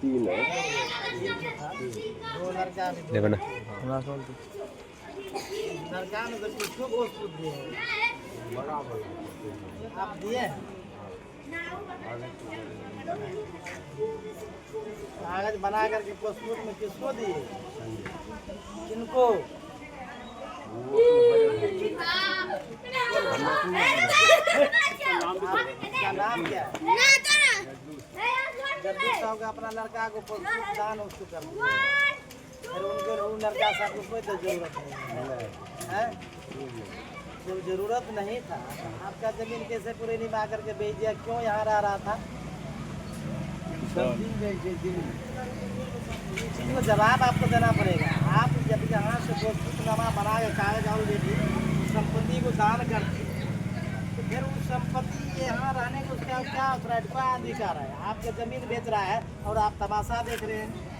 तीन है देखो ना लड़का ने तो किसको पोस्ट दिए हैं आप दिए कागज बना करके पासपोर्ट में किसको दिए किनको क्या नाम क्या जब साहब का अपना लड़का को दान उसको कर फिर उनके लड़का साहब को कोई तो जरूरत नहीं है जब जरूरत नहीं था आपका जमीन कैसे पूरे नहीं मा करके बेच दिया क्यों यहाँ रह रहा था इसको जवाब आपको देना पड़ेगा आप जब यहाँ से पोस्टनामा बना के कागज और लेके संपत्ति को दान करते तो फिर उस संपत्ति यहाँ रहने को उसका क्या राइट का अधिकार है आपके जमीन बेच रहा है और आप तमाशा देख रहे हैं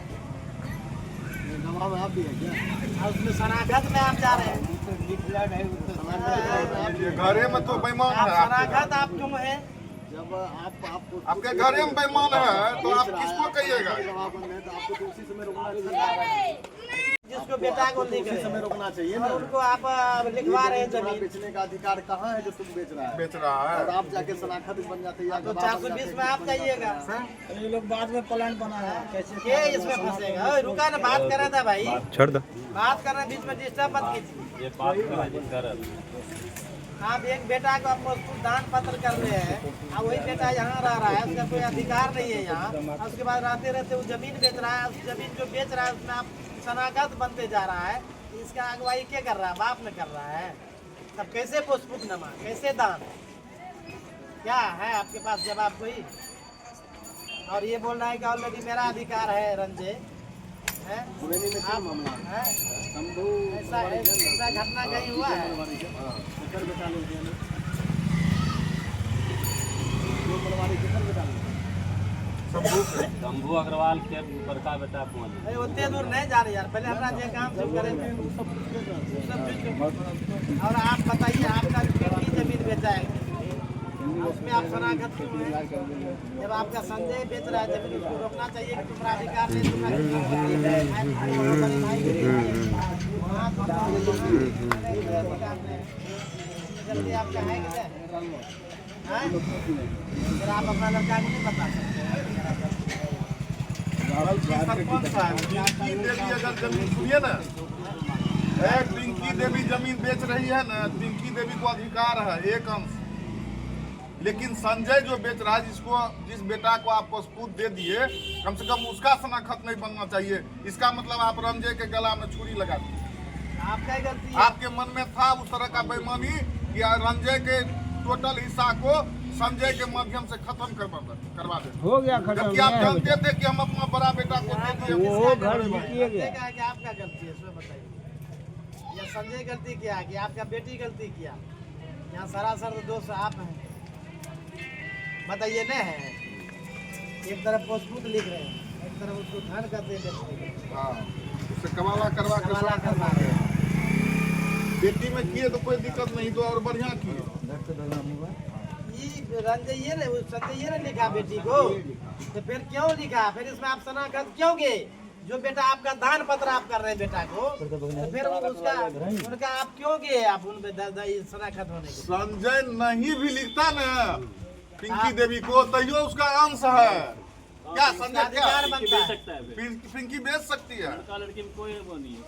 आप भी है क्या और उसमें शनाख्त में आप जा रहे हैं घरे में तो बेईमान है शनाख्त आप क्यों है जब आपके घरे में बेईमान है तो आप किसको कहिएगा जिसको बेटा को लिख समय रोकना चाहिए ना उनको आप लिखवा रहे हैं जमीन बेचने का अधिकार कहाँ है जो तुम बेच रहा है और आप जाके शनाख्त बन जाते हैं तो 420 में आप जाइएगा ये लोग बाद में प्लान बनाया कैसे ये इसमें फंसेगा रुका ना बात कर रहा था भाई छोड़ दो बात कर रहे बीच में डिस्टर्ब मत कीजिए आप एक बेटा को आप दान पत्र कर रहे हैं और वही बेटा यहाँ रह रहा है उसका कोई अधिकार नहीं है यहाँ उसके बाद रहते रहते वो जमीन बेच रहा है उस जमीन जो बेच रहा है उसमें आप शनाख्त बनते जा रहा है इसका अगुवाई क्या कर रहा है बाप ने कर रहा है तब कैसे पुष्पनमा कैसे दान क्या है आपके पास जवाब कोई और ये बोल रहा है कि ऑलरेडी मेरा अधिकार है रंजे है ऐसा घटना कहीं हुआ है शंभू अग्रवाल के बड़का बेटा कौन है उतने दूर नहीं जा रहे यार पहले हमारा जो काम सब करेंगे और आप बताइए आपका कितनी जमीन बेचा है उसमें आप शनाख्त जब आपका संजय बेच रहा है जमीन उसको रोकना चाहिए कि तुम्हारा अधिकार नहीं जल्दी आपका है कि फिर आप अपना लड़का को नहीं बता सकते सुनिए ना पिंकी देवी जमीन बेच रही है ना पिंकी देवी को अधिकार है एक अंश लेकिन संजय जो बेच रहा है जिस बेटा को आप पासपोर्ट दे दिए कम से कम उसका शनाख्त नहीं बनना चाहिए इसका मतलब आप रंजय के गला में छुरी लगा दी आपका गलती आपके मन में था उस तरह का बेईमानी कि रंजय के टोटल हिस्सा को संजय के माध्यम से खत्म करवा दे हो गया खत्म जबकि आप जानते थे कि हम अपना बड़ा बेटा को दे दिए वो घर बिकिए गया कि आपका गलती है इसमें बताइए या संजय गलती किया कि आपका बेटी गलती किया यहाँ सरासर दोष आप हैं बताइए न है एक तरफ पासपोर्ट लिख रहे हैं एक तरफ उसको धन करते हैं उससे कमाला करवा के बेटी में किए तो कोई दिक्कत नहीं तो और बढ़िया किए रंजय संजय ने लिखा बेटी को तो फिर क्यों लिखा फिर इसमें आप शनाख्त क्यों गए जो बेटा आपका दान पत्र आप कर रहे हैं बेटा को तो फिर उनका आप क्यों गए आप उन शनाख्त होने के संजय नहीं भी लिखता ना पिंकी देवी को तैयो उसका अंश है क्या संजय अधिकार बनता है पिंकी बेच सकती है लड़की में कोई वो नहीं है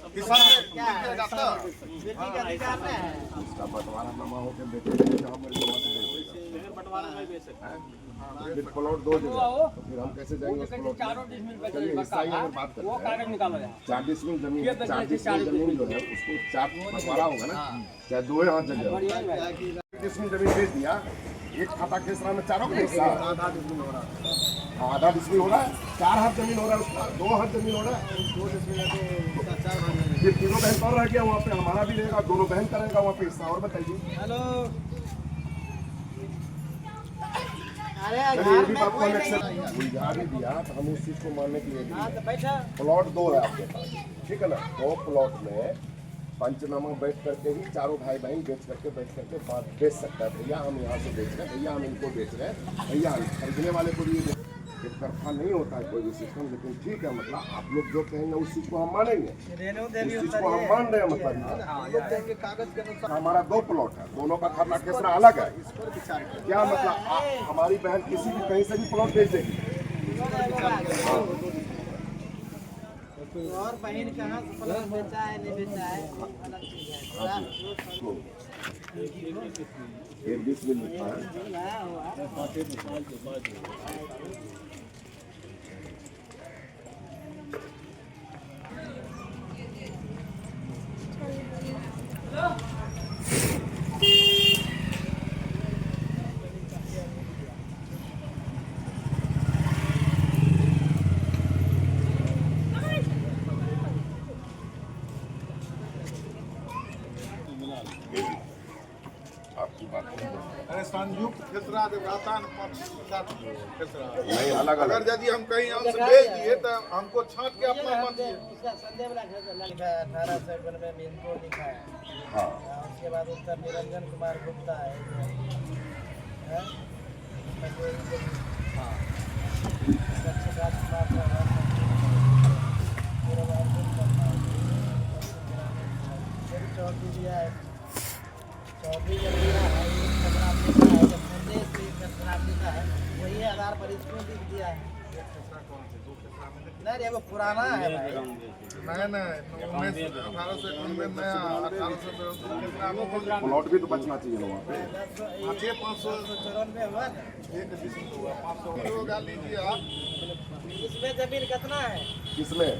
क्या है बेटी का अधिकार नहीं है बंटवारा नहीं बेच सकता प्लॉट दो जगह तो फिर हम कैसे जाएंगे चलिए हिस्सा ही अगर बात करते हैं 4 डिसमिल जमीन जो है उसको 4 बंटवारा होगा ना चाहे 2 हाथ जगह डिसमिल जमीन बेच दिया एक खाता के में चारों का हिस्सा आधा डिसमिल हो रहा है 4 हाथ जमीन हो रहा है उसका 2 हाथ जमीन हो रहा है 2 डिसमिल ये तीनों बहन पर रह गया वहाँ पे हमारा भी रहेगा दोनों बहन का रहेगा वहाँ पे हिस्सा और बताइए हेलो अरे ये भी बात को उलझा भी दिया तो हम उस चीज को मानने के लिए प्लॉट 2 है आपके पास ठीक है ना 2 प्लॉट में पंचनामा बैठ करके ही चारों भाई बहन बेच करके बेच सकता है। भैया हम यहाँ से बेच रहे हैं, भैया हम इनको बेच रहे हैं, भैया खरीदने वाले को भी एक तरफा नहीं होता है कोई भी सिस्टम। लेकिन ठीक है, मतलब आप लोग जो कहेंगे उस चीज़ को हम मानेंगे, उस चीज़ को हम मान रहे हैं। मतलब हमारा 2 प्लॉट है, दोनों का खरना केसरा अलग है। क्या मतलब हमारी बहन किसी भी कहीं से भी प्लॉट बेच देगी? और बहन कहाँ से प्लॉट बेचा है नहीं बेचा है अलग चीज है। ये 20 मिल लिखा है। आपकी बात अरे संयुक्त खेसरा नहीं, अलग अगर अलग। यदि हम कहीं हमसे भेज दिए तो हमको छांट के अपना मान दिए। उसका संदेह वाला लिखा है 1891 में इनको लिखा है। हाँ, उसके बाद उत्तर निरंजन कुमार गुप्ता है। चौधरी दिया है, चौधरी जब दिया है, लिखा है वही आधार पर इसको लिख दिया है। नहीं वो पुराना है भाई। नहीं 1891 में 1894 प्लॉट भी तो बचना चाहिए ना वहाँ पे। 594 हुआ ना। एक डिसमिल हुआ 500 लोग आ लीजिए आप। इसमें जमीन कितना है? किसमें?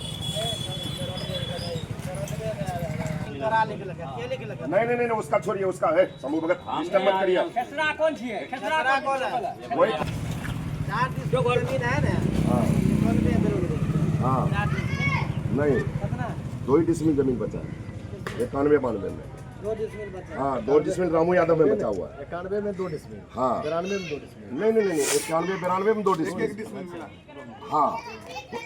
नहीं, उसका छोड़िए, उसका है समूह भगत डिस्टर्ब मत करिए। खेसरा कौन है? खेसरा कौन है? वही 4 जो जमीन है ना। हाँ हाँ, नहीं कितना? 2 ही डिसमिल जमीन बचा है 91-92 में। 2 डिसमिल बचा। हाँ, 2 डिसमिल रामू यादव में बचा हुआ है। 91 में 2 डिसमिल, हाँ 92 में 2 डिसमिल। नहीं, 91-92 में 2 डिसमिल। हाँ,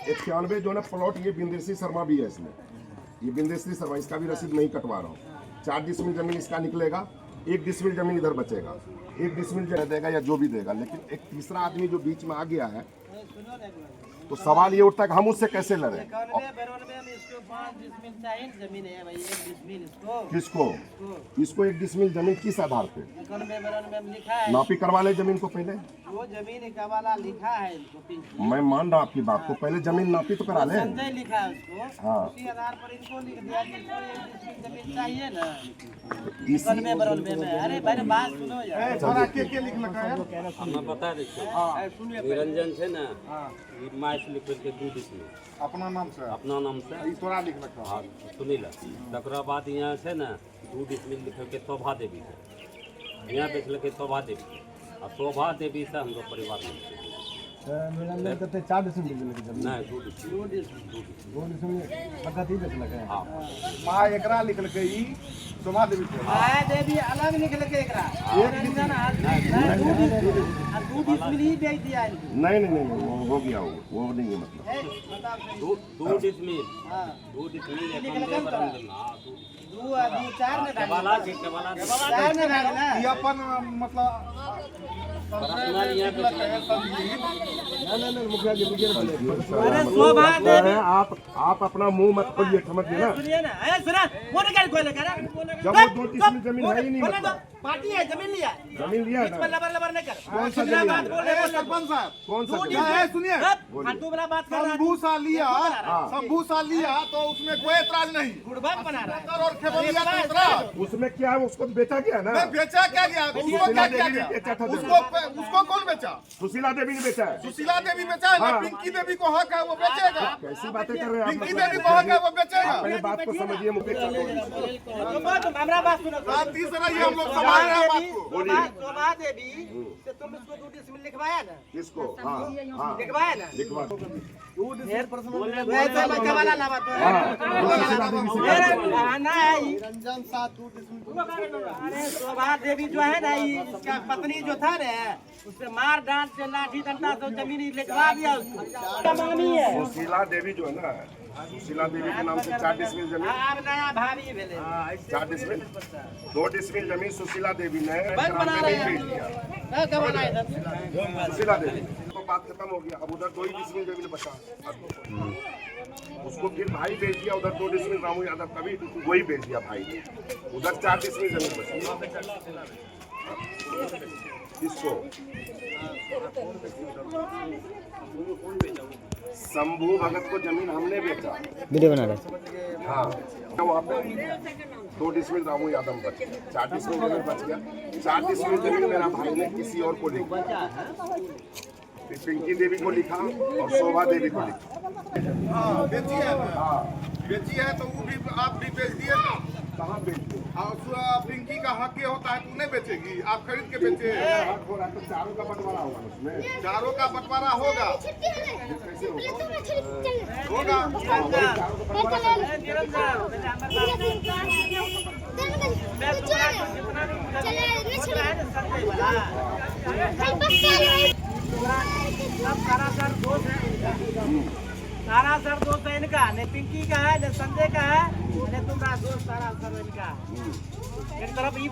तो 91 जो है ना प्लॉट, ये बिंदेश्री शर्मा भी है इसमें। ये बिंदेश्री शर्मा, इसका भी रसीद नहीं कटवा रहा हूँ। 4 डिसमिल जमीन इसका निकलेगा, 1 डिसमिल जमीन इधर बचेगा, 1 डिसमिल जो देगा या जो भी देगा। लेकिन एक तीसरा आदमी जो बीच में आ गया है, तो सवाल ये उठता है कि हम उससे कैसे लड़े। 91-92 में इसको 5 डिसमिल चाहिए जमीन है भाई। 1 डिसमिल इसको किसको? इसको 1 डिसमिल जमीन किस आधार पे? 91-92 में लिखा है। नापी करवा ले जमीन को पहले। वो जमीन का वाला लिखा है इसको पिंकी। मैं मान रहा हूँ आपकी बात को, पहले जमीन नापी तो करा ले। संजय लिखा है उसको। हाँ। उसी आधार पर इनको लिख दिया कि इसको 1 डिसमिल जमीन चाहिए ना। इसी 91-92 में। अरे भाई बात सुनो यार। थोड़ा के लिख लगा है। हमें पता नहीं निरंजन है ना, माइस लिख करके 2 डिसमिल अपना नाम से अपना नाम से। ई तोरा लिख लगा। हाँ सुनिल, तकरा बाद यहाँ से ना 2 डिसमिल लिख के शोभा देवी से यहाँ बेच लगे। शोभा देवी और शोभा देवी से हम लोग परिवार में निरंजन कहते 4 डिसमिल लेके जमीन। नहीं 2 डिसमिल 2 डिसमिल पक्का ही बेच लगे। हाँ मां एकरा लिख लगे ई सोमा देवी के। माया देवी अलग निकल के एकरा। निरंजन और 2 डिसमिल ही बेच दिया इनको। नहीं, वो हो गया, वो नहीं है मतलब। बताओ सही। 2 डिसमिल हाँ 2 डिसमिल लिख एक लगा बराबर। हाँ 2 और 2 4 में भाग केवला जी केवला 4 में भाग ना। ई अपन मतलब पर्सनल यहाँ बेच लगे। नहीं मुखिया जी मुझे अरे शोभा देवी आप अपना मुंह मत खोलिए, समझिए ना। सुनिए ना। ए सुना वो निकाल कोई लगा ना। जब वो 2 डिसमिल जमीन है ही नहीं बोले तो मतलब। पार्टी है जमीन लिया। जमीन लिया बीच में ना। लबर नहीं कर। कौन सा दूसरा जमीन बात है? बोले सरपंच साहब कौन सा दो जमीन? डिसमिल- है, सुनिए। फालतू वाला बात कर रहा है। शंभू सा लिया, हाँ। शंभू सा लिया तो उसमें कोई एतराज नहीं। गुड़बाग बना रहा है। और खेबलिया तो एतराज। उसमें क्या है, उसको बेचा गया ना। मैं बेचा क्या गया? उसको क्या सुशीला किया देवी ने गया? बेचा था उसको कौन बेचा? सुशीला देवी ने बेचा है। सुशीला देवी बेचा है ना। हाँ। पिंकी देवी को हक है वो बेचेगा। कैसी बातें कर रहे हैं पिंकी आप? देवी को हक है वो बेचेगा। पहले बात को समझिए मुकेश जी। हमारा बात सुनो। तीसरा ये हम लोग समझ रहे हैं बात को। शोभा देवी से तुम इसको 2 डिसमिल लिखवाया ना। किसको? हाँ हाँ, लिखवाया ना। लिखवा। वैसे मैं कवाला लावा तो है। हाँ, सुशीला देवी से मेरा बहाना है ये। रंजन साथ 2 डिसमिल। अरे शोभा देवी जो है ना, ये इसका पत्नी जो था ना, उससे मार डांट से लाठी डंडा से जमीन लिखवा दिया उसको मामी है। सुशीला देवी जो है ना, सुशीला देवी के नाम से 4 डिसमिल जमीन, अब नया भाभी भेले 4 डिसमिल 2 डिसमिल जमीन सुशीला देवी ने बैंक बना ग्राम में रहे नहीं हैं। बेच दिया। क्या बना है सुशीला देवी तो बात खत्म हो गया। अब उधर 2 ही डिसमिल जमीन बचा, उसको फिर भाई बेच दिया। उधर 2 डिसमिल रामू यादव का भी वही बेच दिया भाई ने। उधर 4 डिसमिल जमीन बची। किसको? शंभू भगत को जमीन हमने बेचा। वीडियो बना रहे। हाँ, वहाँ पे 2 डिसमिल रामू यादव बच गया, 4 डिसमिल जमीन बच गया। 4 डिसमिल जमीन मेरा भाई ने किसी और को लिखा, पिंकी देवी को लिखा और शोभा देवी को लिखा। हाँ बेची है, हाँ, बेची है तो वो भी आप भी बेच दिए ना। कहाँ बेचते? और पिंकी का हक ये होता है, तू नहीं बेचेगी, आप खरीद के बेचे। हक हो रहा है तो चारों का बंटवारा होगा उसमें। चारों का बंटवारा होगा, कैसे होगा? होगा। सारा सर दोस्त है इनका, न पिंकी का है, न संजय का है, न तुम्हारा दोस्त सारा सर इनका। एक तरफ ये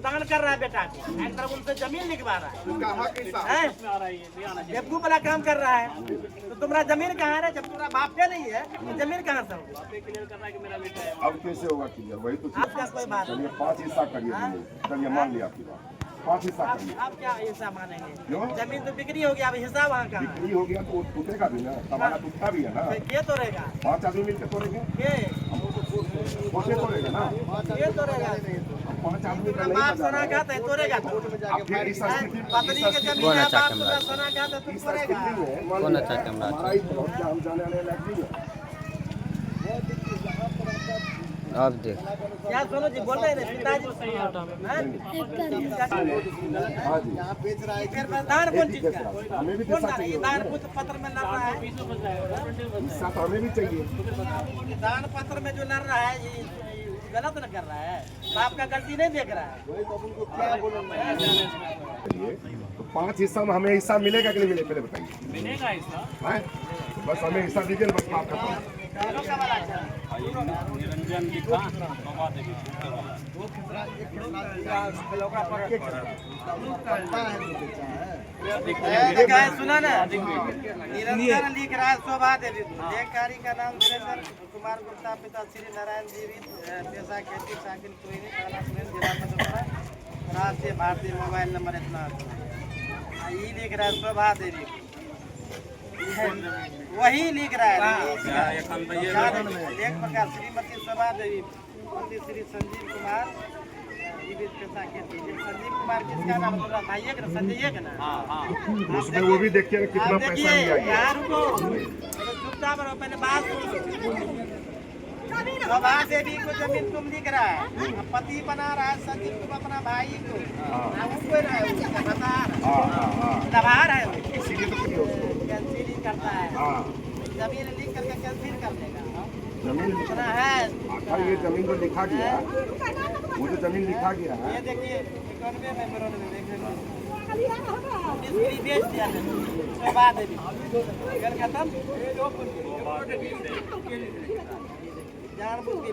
दान कर रहा है बेटा को, एक तरफ उनसे जमीन लिखवा रहा है। उसका हक ऐसा हैं? बेवकूफ वाला काम कर रहा है। तो तुम्हारा जमीन कहाँ है? जब तुम्हारा बाप पे नहीं है तो जमीन कहाँ से होगा? अब कैसे होगा क्लियर? वही तो चीज़। आपका कोई बात चलिए 5 हिस्सा करिए, चलिए मान लिया आपकी बात, 5 हिस्सा करिए। आप क्या हिस्सा मानेंगे? क्यों? जमीन तो बिक्री हो गया, अब हिस्सा वहाँ का है। बिक्री हो गया तो वो टूटेगा भी ना, हमारा टूटता भी है ना। ये तो रहेगा 5 आदमी मिलकर तोड़ेंगे, ये छोटे तोड़ेगा ना। ये तो रहेगा। 5 आदमी का नहीं बाप बचा सोना है। खाता है तोड़ेगा तो। अब फिर इस स्थिति पत्नी के जमीन है, बाप सोना सोना खाता है तो इस तोड़ेगा। स्थिति में मान लिया हमारा ही प्लॉट क्या हम जाने आने लायक नहीं है। आप देख क्या सोनू जी बोल रहे हैं पिताजी? हाँ जी, फिर दान कौन चीज का? हमें भी कौन हिस्सा दान? चाहिए ये दान उसमें। पुत्र पत्र में लड़ रहा है। हिस्सा तो हमें भी चाहिए। दान पत्र में जो लड़ रहा है ये गलत न कर रहा है, बाप का गलती नहीं देख रहा है। चलिए, तो 5 हिस्सा में हमें हिस्सा मिलेगा कि नहीं मिलेगा, पहले बताइए। मिलेगा हिस्सा। हैं? तो बस हमें हिस्सा दीजिए ना, बस बात खत्म। दोनों का वाला अच्छा है। निरंजन लिखा, शोभा देवी देखा है, सुना ना? निरंजन लिख रहा है शोभा देवी को। लेखकारी का नाम निरंजन कुमार गुप्ता, पिता श्री नारायण जीवी, पेशा खेती, साकिल कोयनी, थाना सुरेंद्र, जिला मधेपुरा, राष्ट्रीय भारतीय, मोबाइल नंबर इतना। ये लिख रहा है शोभा देवी को, वही लिख रहा है। एक प्रकार श्रीमती शोभा देवी, पति श्री संजीव कुमार, पेशा खेती। संजीव कुमार किसका नाम बोल रहा? भाई का संजय का ना? उसमें वो भी देखिए ना कितना पैसा देखिए लिया गया। यार रुको, चुपचाप रहो, पहले बात सुनो। शोभा देवी को जमीन तुम लिख रहा है, पति बना रहा है संजीव को अपना भाई को, उसको ना बता दबा रहा है, इसीलिए तो किया उसको। कैंसिल ही करता है। हाँ, जमीन लिख करके कैंसिल कर देगा। जमीन इतना है। आखिर ये जमीन जो लिखा गया, वो जो जमीन लिखा गया है, ये देखिए 91 में बरोड में देख लीजिए, बेच दिया शोभा देवी, गल खत्म। जानबूझ के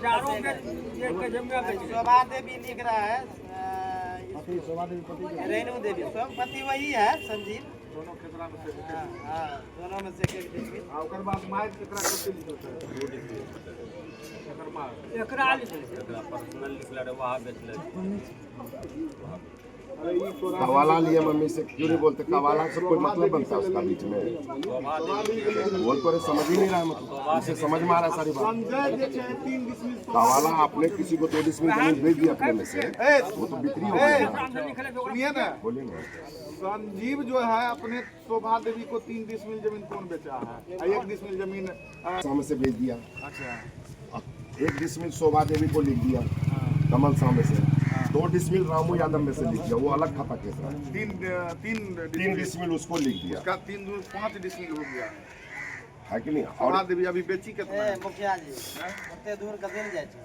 शोभा देवी लिख रहा है, रेणु देवी, पति वही है संजीव। हाँ, दोनों में से ओकर बाद माइक केकरा कते लिखल है? पर्सनल लिखला रे वहाँ बेचले। कवाला लिया मम्मी से, क्यों नहीं बोलते? कवाला से कोई मतलब बनता है उसका बीच में? बोल तो रहे, समझ ही नहीं रहा, मतलब इसे समझ में आ रहा है सारी बात। कवाला आपने किसी को 2 डिसमिल जमीन भेज दिया अपने में से, वो तो बिक्री हो गई ना। सुनिए ना, बोलिए ना। संजीव जो है अपने शोभा देवी को 3 डिसमिल जमीन कौन बेचा है? 1 डिसमिल जमीन सामने से भेज दिया, अच्छा 1 डिसमिल शोभा देवी को लिख दिया कमल सामने से, 2 डिसमिल रामू यादव में से लिख दिया, वो अलग खाता केस रहा। 3 डिसमिल उसको लिख दिया, उसका 3 दूर 5 डिसमिल हो गया है कि नहीं? शोभा और देवी अभी बेची कितना है? मुखिया जी ओते दूर कते नहीं जाए छै।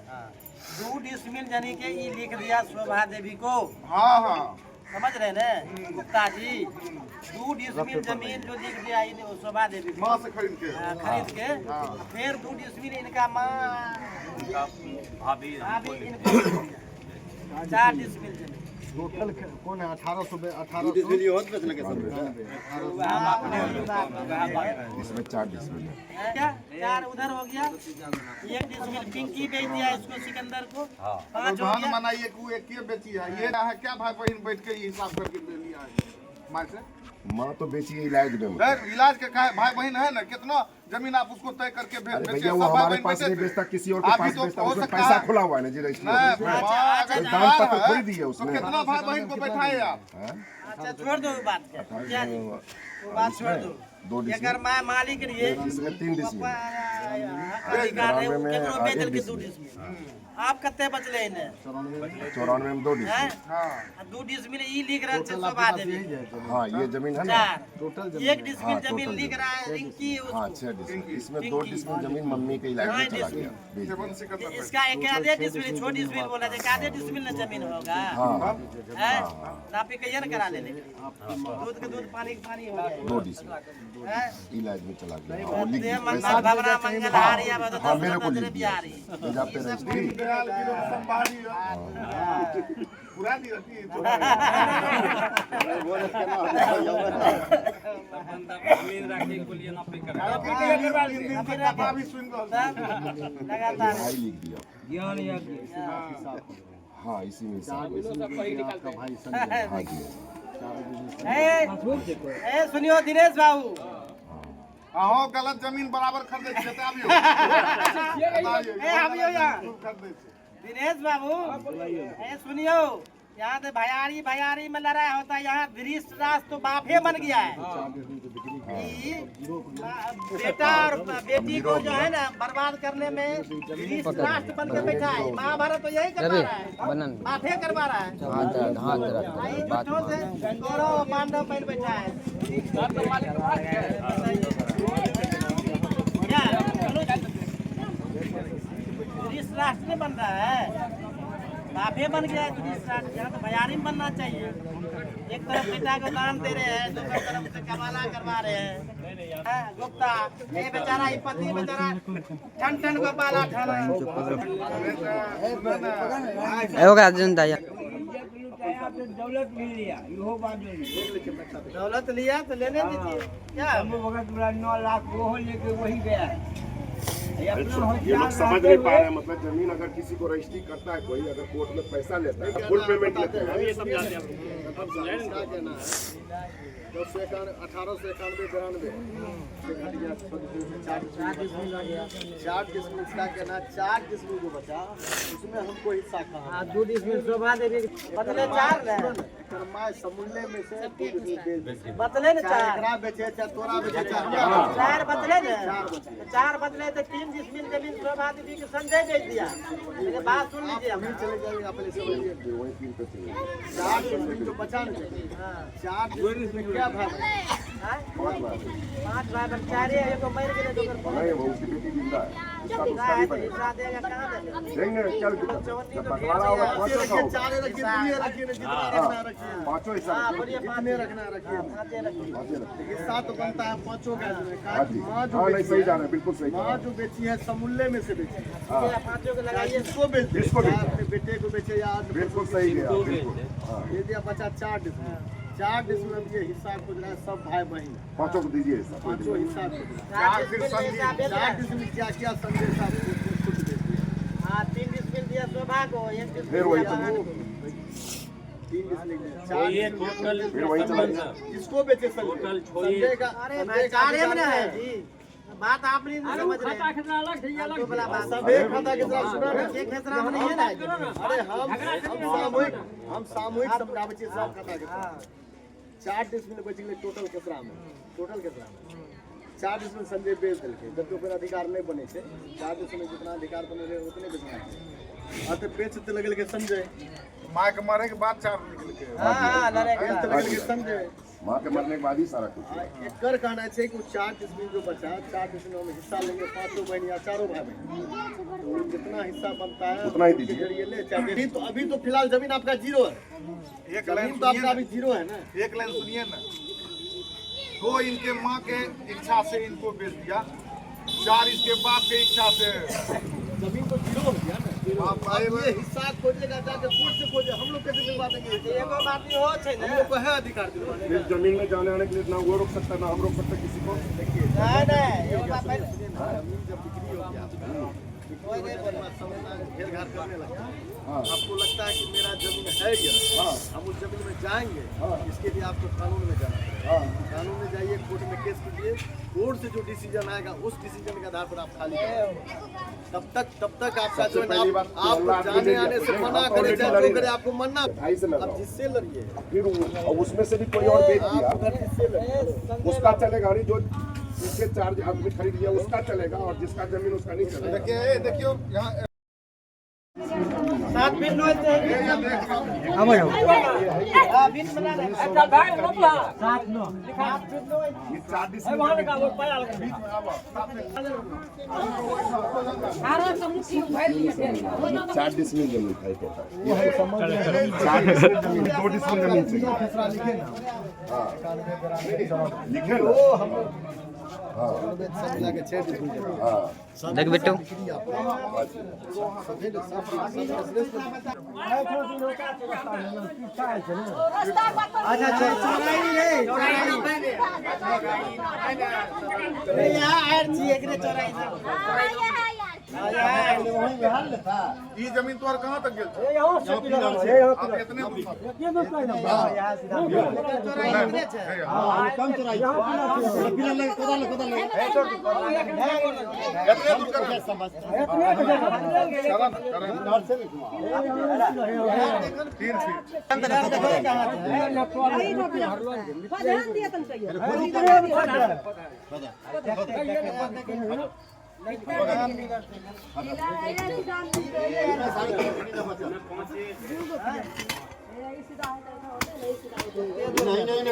2 डिसमिल जानी के ई लिख दिया शोभा देवी को, हाँ हाँ समझ रहे ना गुप्ता जी, 2 डिसमिल जमीन जो लिख दिया शोभा देवी को, माँ से खरीद के खरीद के, फिर 2 डिसमिल इनका माँ भाभी अभी इनको 4 डिसमिल जमीन टोटल कौन है 1800 इसमें 4 डिस्मिल है। क्या 4 उधर हो गया, 1 डिसमिल पिंकी बेच दिया इसको सिकंदर को, 5 हो गया। मनाइए कि एक ही बेची है, ये है क्या भाई बहन बैठ के ये हिसाब करके ले लिया है माँ से? माँ तो बेची है इलाज में। इलाज के भाई बहन है ना, कितना जमीन आप उसको तय करके अरे भैया वो हमारे पास नहीं बेचता, किसी और के पास बेचता, उसमें पैसा खुला हुआ है ना जी रजिस्ट्री। दाम पर तो थोड़ी दी है उसने। कितना भाई बहन को बैठाए आप? अच्छा छोड़ दो बात, क्या जी वो बात छोड़ दो। 2 डिस्मिल अगर मैं मालिक रहिए इसमें 3 डिस्मिल। अधिकार है वो केकरो बेच के 2 डिसमिल, आप कते बचले इने 94 में 2 डिस्मिल। हैं 2 डिसमिल ई लिख रहा है शोभा देवी। हाँ ये जमीन है ना 4 1 डिसमिल जमीन लिख रहा है रिंकी हाँ उसको। 6 डिस्मिल। इसमें 2 डिस्मिल जमीन मम्मी के इलाज में चला गया। बेच दिया। इसका एक आधे डिसमिल छोटी डिसमिल बोला था, आधे डिसमिल ना जमीन होगा हैं, नापी के न करा लेने, दूध के दूध पानी के पानी हो जाए 2 डिस्मिल हैं। इलाज में चला गया। वो लिख ये दिया मंगल पैसा। भवरा मंगल हारी अब तो हाँ मेरे को 10 लिख रुपया दिया। आ रही भेजा पे रजिस्ट्री। पूरा दी रहती जमीन रखे के लिए ना पे कर लगातार भाई लिख दिया। हाँ इसी में हिसाब है। हाँ जी ए सुनियो दिनेश बाबू, अहो गलत जमीन बराबर खरीदे छियै त आबियो ए आबियो यहाँ खरीदे छियै। दिनेश बाबू, ए सुनियो, यहाँ से भयारी में लड़ाई होता है, यहाँ धृतराज तो बापे बन गया है। बेटा और बेटी को जो है ना बर्बाद करने में धृतराज बन के बैठा है। महाभारत तो यही करवा रहा है, बापे करवा रहा है। यही बच्चों से कौरव और पांडव बन बैठा है। क्या धृतराज नहीं बन रहा है, बापे बन गया है धृतराज। यहाँ तो भयारी में बनना चाहिए। एक तरफ बेटा को दान दे रहे हैं, दूसरी तरफ से कमाला करवा रहे हैं। गुप्ता ये बेचारा ये पति बेचारा ठन ठन को बाला ठाना होगा जनता या दौलत लिया तो लेने दीजिए। क्या ये लोग समझ नहीं पा रहे हैं। मतलब जमीन अगर किसी को रजिस्ट्री करता है कोई, अगर कोर्ट में पैसा लेता है, फुल पेमेंट लेते हैं। 4 डिसमिल का कहना, 4 डिसमिल जो बचा उसमें हमको हिस्सा कहाँ? 2 डिसमिल शोभा देवी बदले 4 समूल्य में से बदले न 4 बेचे, तोरा बेचे 4 बदले न 4 बदले तो 3 डिसमिल जमीन शोभा देवी के संजय बेच दिया। ये बात सुन लीजिए, हम चले जाएंगे अपने से। 4 डिसमिल जो बचा न 4 डिसमिल क्या भाई 5 भाई बन 4 है, एक मर गए तो नहीं वो उसकी बेटी जिंदा है, उसका तो उसका भी बनेगा। हिस्सा देगा कहाँ देगा? देंगे क्या दिक्कत है? जब बंटवारा होगा 5 का होगा। 4 रखिए, 2 रखिए, जितना रखना रखिए। 5 हिस्सा हाँ रखिए। बोलिए, 5 रखना रखिए। 5 रखिए। हिस्सा तो बनता है 5 का। हाँ जी हाँ नहीं सही जा रहे हैं, बिल्कुल सही जा रहे माँ हैं। जो बेची है समूल्य में से बेची है। 5 को लगाइए। इसको बेच दे, इसको बेच दे। अपने बेटे को बेचे या बिल्कुल सही है बिल्कुल। हाँ ये दिया बचा 4 डिसमिल। 4 डिसमिल ये हिस्सा खोज रहा है सब भाई बहन। 5 को दीजिए हिस्सा। 5 हिस्सा खोज रहा है। 4 डिसमिल 4 डिसमिल क्या किया संजय साहब खुद दे दिया। हाँ 3 डिसमिल दिया शोभा को, 1 डिसमिल फिर वही दिया तो बहान को। 3 डिसमिल ये टोटल फिर वही चला गया। किसको बेचे टोटल संजय का? अरे भाई 4 में है जी, बात आप नहीं समझ रहे हैं। दो वाला बात सब एक खाता के साथ सुना ना। एक खेसरा में नहीं है ना। अरे हम सामूहिक समझावे छियै सब खाता के साथ। 4 डिसमिल बच गेलै टोटल केसरा में। 4 डिसमिल संजय बेच देलकै, जबकि ओकर अधिकार नहीं बने छै। 4 डिसमिल जितना अधिकार बने रहे उतने बेचना छै। आ तो बेच तो लगल के संजय माँ के मारे के बाद 4 निकल के। हाँ लड़े बेच तो लगल के संजय माँ के मरने के बाद ही सारा कुछ हुआ। एकर कहना चाहिए कि 4 डिसमिल जो बचा 4 डिसमिल में हिस्सा लेंगे 5 बहन या 4 भाई बहन, तो जितना हिस्सा बनता है उतना ही उसके दीजिए। जरिए ले चाहिए। तो अभी तो फिलहाल जमीन आपका 0 है, जमीन तो आपका अभी 0 है ना। एक लाइन सुनिए ना, दो इनके माँ के इच्छा से इनको बेच दिया, 4 इसके बाप के इच्छा से। जमीन तो 0 हो गया ना। आप ये हिस्सा खोजेगा जाके कोर्ट से खोजे, हम लोग कैसे दिलवा देंगे? एगो बात ई हो छै हम ने, लोग को है अधिकार दिलवाने फिर जमीन में जाने आने के लिए ना वो रोक सकता ना हम रोक सकते किसी को। नहीं एगो बात पहले जमीन जब बिक्री हो गया कोई नहीं बोल घेर घाट करने लगता है, हाँ। आपको लगता है कि मेरा जमीन है क्या, हाँ। हम उस जमीन में जाएंगे, हाँ। इसके लिए आपको कानून में जाना पड़ेगा। हाँ। कानून में जाइए, कोर्ट में केस कीजिए, कोर्ट से जो डिसीजन आएगा उस डिसीजन के आधार पर आप खाली करें। तब तक आपका जो है पहली बात ना, आप मोहल्ला जाने आदमी आने से ले मना लिया। करें आप चाहे already जो करे, लड़े। आपको मना, भाई से लगाओ। आप जिससे लड़िए, फिर उसमें से भी कोई और बेच दिया, आप उधर जिससे लड़िए। उसका चलेगा नहीं, जो जिसके 4 आदमी खरीद लिया उसका चलेगा और जिसका जमीन उसका नहीं चलेगा। देखियो यहाँ 7 बिल होते हैं। अब जाओ हां बिल बना दे। अच्छा भाई मोकला 7 नो लिखा ये 4 डिसमिल है वहां का वो पाया लगा। 4 डिसमिल जमीन था टोटल। 4 डिसमिल जमीन, 2 डिसमिल जमीन से लिखे ना। हाँ सब मिला के 6 डिसमिल हाँ देख बेटू अच्छा अच्छा चौराई रे चौराई यहाँ आयर छी एकरे चौराई ये जमीन तुम्हारा कहाँ तक गेल? यहाँ से आप इतने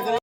नहीं